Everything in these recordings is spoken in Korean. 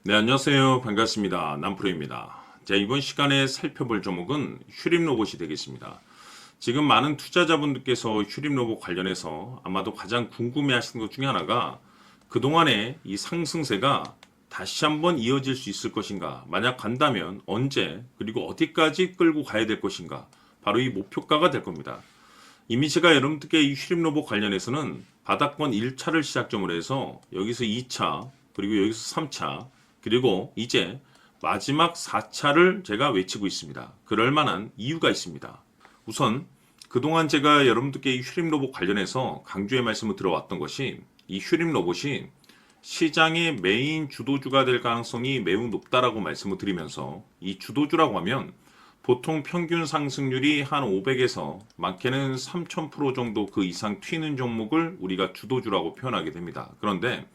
네, 안녕하세요. 반갑습니다. 남프로입니다. 자, 이번 시간에 살펴볼 종목은 휴림 로봇이 되겠습니다. 지금 많은 투자자분들께서 휴림 로봇 관련해서 아마도 가장 궁금해 하시는 것 중에 하나가 그동안의 이 상승세가 다시 한번 이어질 수 있을 것인가? 만약 간다면 언제, 그리고 어디까지 끌고 가야 될 것인가? 바로 이 목표가가 될 겁니다. 이미 제가 여러분들께 이 휴림 로봇 관련해서는 바닥권 1차를 시작점으로 해서 여기서 2차, 그리고 여기서 3차, 그리고 이제 마지막 4차를 제가 외치고 있습니다. 그럴 만한 이유가 있습니다. 우선 그동안 제가 여러분들께 이 휴림 로봇 관련해서 강조의 말씀을 들어왔던 것이 이 휴림 로봇이 시장의 메인 주도주가 될 가능성이 매우 높다라고 말씀을 드리면서 이 주도주라고 하면 보통 평균 상승률이 한 500에서 많게는 3000% 정도 그 이상 튀는 종목을 우리가 주도주라고 표현하게 됩니다. 그런데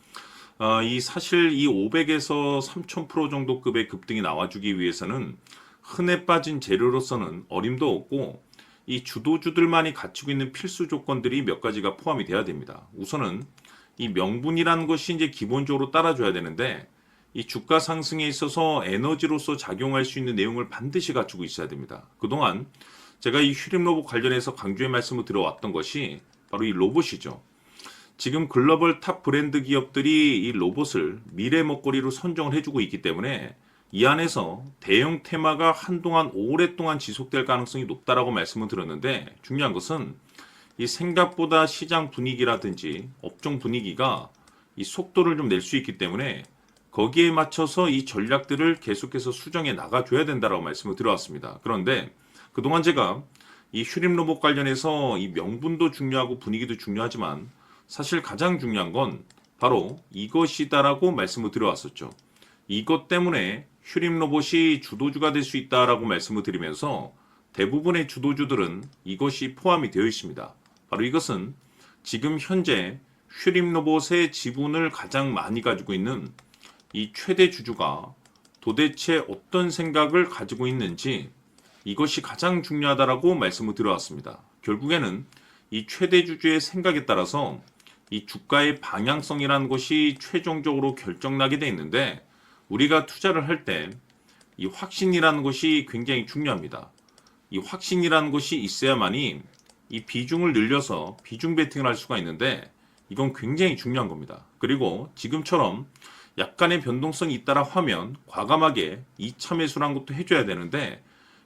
사실 이 500에서 3000% 정도 급의 급등이 나와주기 위해서는 흔해 빠진 재료로서는 어림도 없고 이 주도주들만이 갖추고 있는 필수 조건들이 몇 가지가 포함이 돼야 됩니다. 우선은 이 명분이라는 것이 이제 기본적으로 따라줘야 되는데 이 주가 상승에 있어서 에너지로서 작용할 수 있는 내용을 반드시 갖추고 있어야 됩니다. 그동안 제가 이 휴림 로봇 관련해서 강조의 말씀을 들어왔던 것이 바로 이 로봇이죠. 지금 글로벌 탑 브랜드 기업들이 이 로봇을 미래 먹거리로 선정을 해주고 있기 때문에 이 안에서 대형 테마가 한동안 오랫동안 지속될 가능성이 높다라고 말씀을 드렸는데 중요한 것은 이 생각보다 시장 분위기라든지 업종 분위기가 이 속도를 좀 낼 수 있기 때문에 거기에 맞춰서 이 전략들을 계속해서 수정해 나가줘야 된다라고 말씀을 드려왔습니다. 그런데 그동안 제가 이 휴림 로봇 관련해서 이 명분도 중요하고 분위기도 중요하지만 사실 가장 중요한 건 바로 이것이다라고 말씀을 드려왔었죠. 이것 때문에 휴림 로봇이 주도주가 될 수 있다라고 말씀을 드리면서 대부분의 주도주들은 이것이 포함이 되어 있습니다. 바로 이것은 지금 현재 휴림 로봇의 지분을 가장 많이 가지고 있는 이 최대 주주가 도대체 어떤 생각을 가지고 있는지 이것이 가장 중요하다라고 말씀을 드려왔습니다. 결국에는 이 최대 주주의 생각에 따라서 이 주가의 방향성이라는 것이 최종적으로 결정나게 돼 있는데 우리가 투자를 할 때 이 확신이라는 것이 굉장히 중요합니다. 이 확신이라는 것이 있어야만이 이 비중을 늘려서 비중 베팅을 할 수가 있는데 이건 굉장히 중요한 겁니다. 그리고 지금처럼 약간의 변동성이 있다라 하면 과감하게 2차 매수라는 것도 해줘야 되는데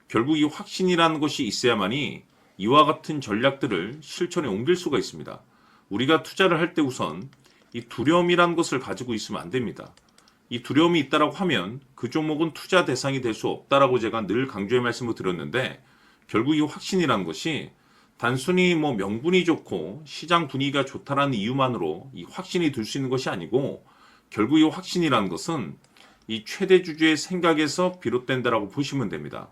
결국 이 확신이라는 것이 있어야만이 이와 같은 전략들을 실천에 옮길 수가 있습니다. 우리가 투자를 할 때 우선 이 두려움이라는 것을 가지고 있으면 안 됩니다. 이 두려움이 있다라고 하면 그 종목은 투자 대상이 될 수 없다라고 제가 늘 강조의 말씀을 드렸는데 결국 이 확신이라는 것이 단순히 뭐 명분이 좋고 시장 분위기가 좋다라는 이유만으로 이 확신이 들 수 있는 것이 아니고 결국 이 확신이라는 것은 이 최대 주주의 생각에서 비롯된다라고 보시면 됩니다.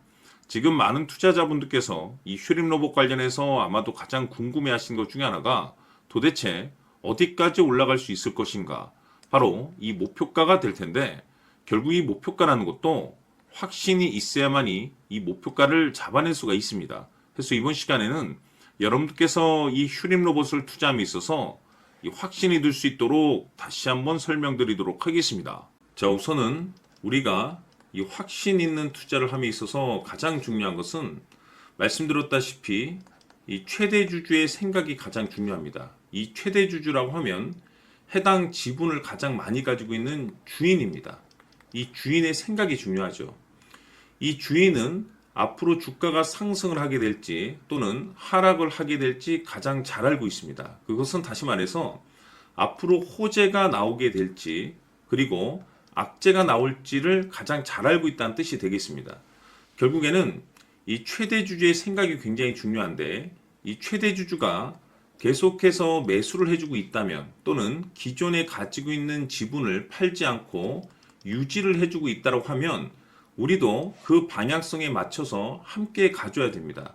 지금 많은 투자자분들께서 이 휴림 로봇 관련해서 아마도 가장 궁금해 하시는 것 중에 하나가 도대체 어디까지 올라갈 수 있을 것인가? 바로 이 목표가가 될 텐데 결국 이 목표가라는 것도 확신이 있어야만이 이 목표가를 잡아낼 수가 있습니다. 그래서 이번 시간에는 여러분들께서 이 휴림 로봇을 투자함에 있어서 이 확신이 들 수 있도록 다시 한번 설명드리도록 하겠습니다. 자, 우선은 우리가 이 확신 있는 투자를 함에 있어서 가장 중요한 것은 말씀드렸다시피 이 최대 주주의 생각이 가장 중요합니다. 이 최대 주주라고 하면 해당 지분을 가장 많이 가지고 있는 주인입니다. 이 주인의 생각이 중요하죠. 이 주인은 앞으로 주가가 상승을 하게 될지 또는 하락을 하게 될지 가장 잘 알고 있습니다. 그것은 다시 말해서 앞으로 호재가 나오게 될지 그리고 악재가 나올지를 가장 잘 알고 있다는 뜻이 되겠습니다. 결국에는 이 최대 주주의 생각이 굉장히 중요한데 이 최대 주주가 계속해서 매수를 해주고 있다면 또는 기존에 가지고 있는 지분을 팔지 않고 유지를 해주고 있다고 하면 우리도 그 방향성에 맞춰서 함께 가져야 됩니다.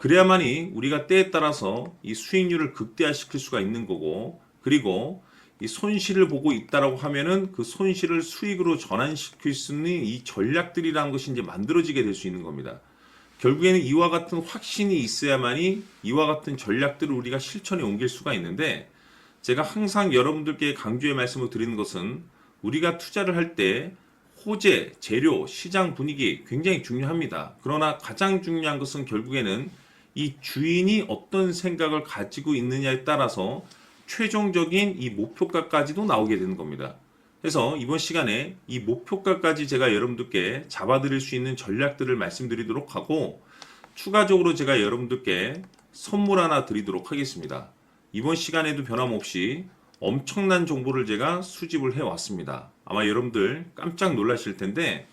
그래야만이 우리가 때에 따라서 이 수익률을 극대화시킬 수가 있는 거고 그리고 이 손실을 보고 있다라고 하면은 그 손실을 수익으로 전환시킬 수 있는 이 전략들이라는 것이 이제 만들어지게 될 수 있는 겁니다. 결국에는 이와 같은 확신이 있어야만이 이와 같은 전략들을 우리가 실천에 옮길 수가 있는데 제가 항상 여러분들께 강조의 말씀을 드리는 것은 우리가 투자를 할 때 호재, 재료, 시장 분위기 굉장히 중요합니다. 그러나 가장 중요한 것은 결국에는 이 주인이 어떤 생각을 가지고 있느냐에 따라서 최종적인 이 목표가까지도 나오게 되는 겁니다. 그래서 이번 시간에 이 목표가까지 제가 여러분들께 잡아드릴 수 있는 전략들을 말씀드리도록 하고, 추가적으로 제가 여러분들께 선물 하나 드리도록 하겠습니다. 이번 시간에도 변함없이 엄청난 정보를 제가 수집을 해왔습니다. 아마 여러분들 깜짝 놀라실 텐데,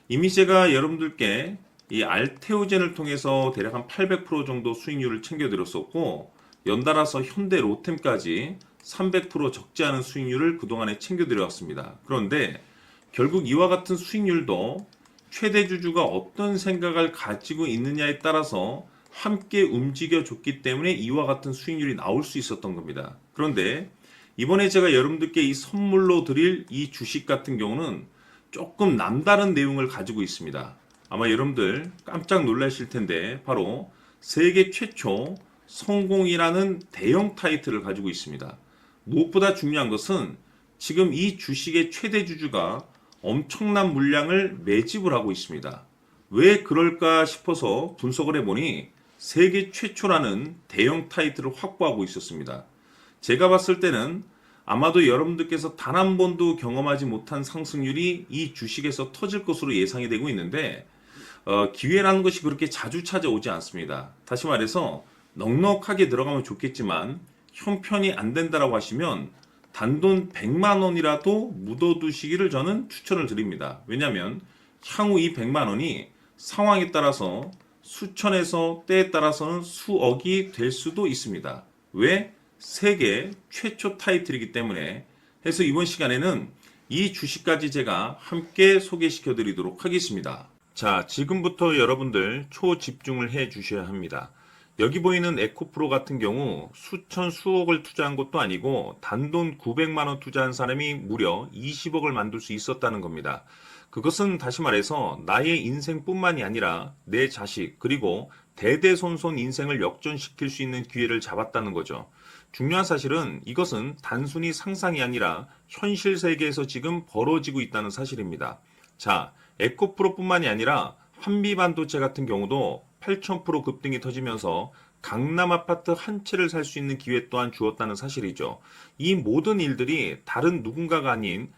이미 제가 여러분들께 이 알테오젠을 통해서 대략 한 800% 정도 수익률을 챙겨드렸었고, 연달아서 현대 로템까지 300% 적지 않은 수익률을 그동안에 챙겨드려왔습니다. 그런데 결국 이와 같은 수익률도 최대 주주가 어떤 생각을 가지고 있느냐에 따라서 함께 움직여줬기 때문에 이와 같은 수익률이 나올 수 있었던 겁니다. 그런데 이번에 제가 여러분들께 이 선물로 드릴 이 주식 같은 경우는 조금 남다른 내용을 가지고 있습니다. 아마 여러분들 깜짝 놀라실 텐데, 바로 세계 최초 성공이라는 대형 타이틀을 가지고 있습니다. 무엇보다 중요한 것은 지금 이 주식의 최대 주주가 엄청난 물량을 매집을 하고 있습니다. 왜 그럴까 싶어서 분석을 해보니 세계 최초라는 대형 타이틀을 확보하고 있었습니다. 제가 봤을 때는 아마도 여러분들께서 단 한 번도 경험하지 못한 상승률이 이 주식에서 터질 것으로 예상이 되고 있는데, 기회라는 것이 그렇게 자주 찾아오지 않습니다. 다시 말해서 넉넉하게 들어가면 좋겠지만 형편이 안 된다라고 하시면 단돈 100만 원이라도 묻어두시기를 저는 추천을 드립니다. 왜냐하면 향후 이 100만 원이 상황에 따라서 수천에서 때에 따라서는 수억이 될 수도 있습니다. 왜? 세계 최초 타이틀이기 때문에. 해서 이번 시간에는 이 주식까지 제가 함께 소개시켜 드리도록 하겠습니다. 자, 지금부터 여러분들 초집중을 해 주셔야 합니다. 여기 보이는 에코프로 같은 경우 수천 수억을 투자한 것도 아니고 단돈 900만 원 투자한 사람이 무려 20억을 만들 수 있었다는 겁니다. 그것은 다시 말해서 나의 인생뿐만이 아니라 내 자식 그리고 대대손손 인생을 역전시킬 수 있는 기회를 잡았다는 거죠. 중요한 사실은 이것은 단순히 상상이 아니라 현실 세계에서 지금 벌어지고 있다는 사실입니다. 자, 에코프로뿐만이 아니라 한미반도체 같은 경우도 8,000% 급등이 터지면서 강남 아파트 한 채를 살 수 있는 기회 또한 주었다는 사실이죠. 이 모든 일들이 다른 누군가가 아닌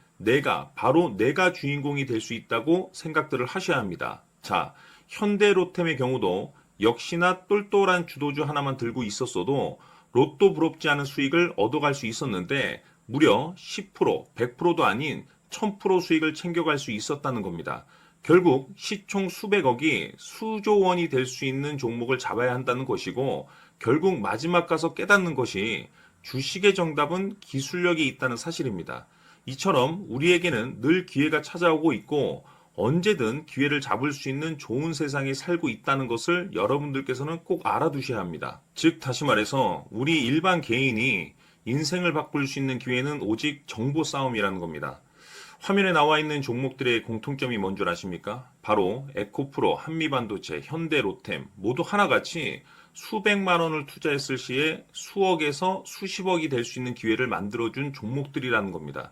바로 내가 주인공이 될 수 있다고 생각들을 하셔야 합니다. 자, 현대로템의 경우도 역시나 똘똘한 주도주 하나만 들고 있었어도 로또 부럽지 않은 수익을 얻어갈 수 있었는데 무려 10%, 100%도 아닌 1000% 수익을 챙겨갈 수 있었다는 겁니다. 결국 시총 수백억이 수조 원이 될 수 있는 종목을 잡아야 한다는 것이고, 결국 마지막 가서 깨닫는 것이 주식의 정답은 기술력이 있다는 사실입니다. 이처럼 우리에게는 늘 기회가 찾아오고 있고 언제든 기회를 잡을 수 있는 좋은 세상에 살고 있다는 것을 여러분들께서는 꼭 알아두셔야 합니다. 즉 다시 말해서 우리 일반 개인이 인생을 바꿀 수 있는 기회는 오직 정보 싸움이라는 겁니다. 화면에 나와 있는 종목들의 공통점이 뭔 줄 아십니까? 바로 에코프로, 한미반도체, 현대로템 모두 하나같이 수백만 원을 투자했을 시에 수억에서 수십억이 될 수 있는 기회를 만들어준 종목들이라는 겁니다.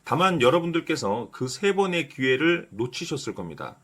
다만 여러분들께서 그 세 번의 기회를 놓치셨을 겁니다.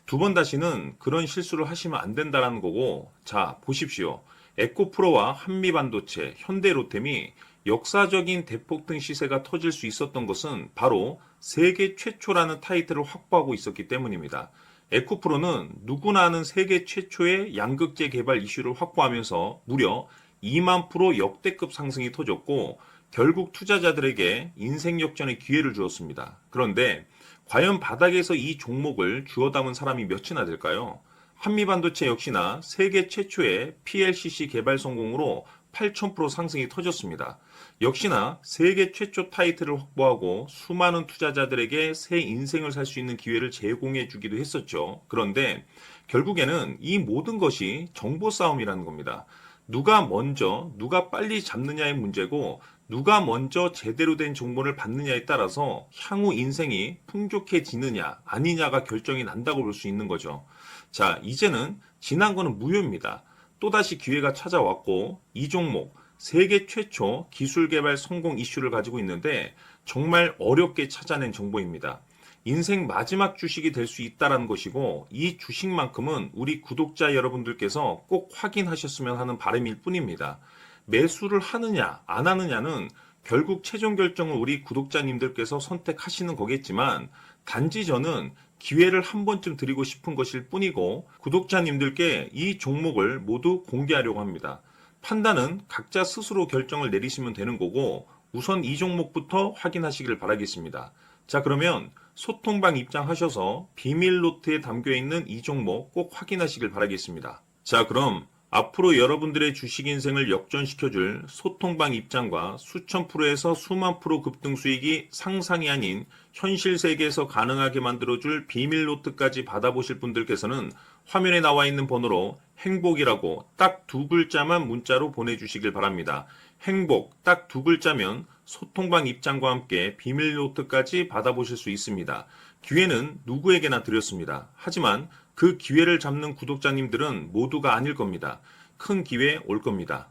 두 번 다시는 그런 실수를 하시면 안 된다는 거고, 자 보십시오. 에코프로와 한미반도체, 현대로템이 역사적인 대폭등 시세가 터질 수 있었던 것은 바로 세계 최초라는 타이틀을 확보하고 있었기 때문입니다. 에코프로는 누구나 아는 세계 최초의 양극재 개발 이슈를 확보하면서 무려 2만 프로 역대급 상승이 터졌고 결국 투자자들에게 인생 역전의 기회를 주었습니다. 그런데 과연 바닥에서 이 종목을 주워 담은 사람이 몇이나 될까요? 한미반도체 역시나 세계 최초의 PLCC 개발 성공으로 8,000% 상승이 터졌습니다. 역시나 세계 최초 타이틀을 확보하고 수많은 투자자들에게 새 인생을 살 수 있는 기회를 제공해 주기도 했었죠. 그런데 결국에는 이 모든 것이 정보 싸움이라는 겁니다. 누가 먼저, 누가 빨리 잡느냐의 문제고 누가 먼저 제대로 된 정보를 받느냐에 따라서 향후 인생이 풍족해지느냐 아니냐가 결정이 난다고 볼 수 있는 거죠. 자, 이제는 지난 거는 무효입니다. 또다시 기회가 찾아왔고 이 종목 세계 최초 기술 개발 성공 이슈를 가지고 있는데 정말 어렵게 찾아낸 정보입니다. 인생 마지막 주식이 될 수 있다는 것이고 이 주식만큼은 우리 구독자 여러분들께서 꼭 확인하셨으면 하는 바람일 뿐입니다. 매수를 하느냐 안 하느냐는 결국 최종 결정을 우리 구독자님들께서 선택하시는 거겠지만 단지 저는 기회를 한 번쯤 드리고 싶은 것일 뿐이고 구독자님들께 이 종목을 모두 공개하려고 합니다. 판단은 각자 스스로 결정을 내리시면 되는 거고 우선 이 종목부터 확인하시길 바라겠습니다. 자, 그러면 소통방 입장하셔서 비밀 노트에 담겨 있는 이 종목 꼭 확인하시길 바라겠습니다. 자, 그럼 앞으로 여러분들의 주식 인생을 역전시켜줄 소통방 입장과 수천 프로에서 수만 프로 급등 수익이 상상이 아닌 현실 세계에서 가능하게 만들어줄 비밀 노트까지 받아보실 분들께서는 화면에 나와 있는 번호로 행복이라고 딱 두 글자만 문자로 보내주시길 바랍니다. 행복 딱 두 글자면 소통방 입장과 함께 비밀 노트까지 받아보실 수 있습니다. 기회는 누구에게나 드렸습니다. 하지만 그 기회를 잡는 구독자님들은 모두가 아닐 겁니다. 큰 기회 올 겁니다.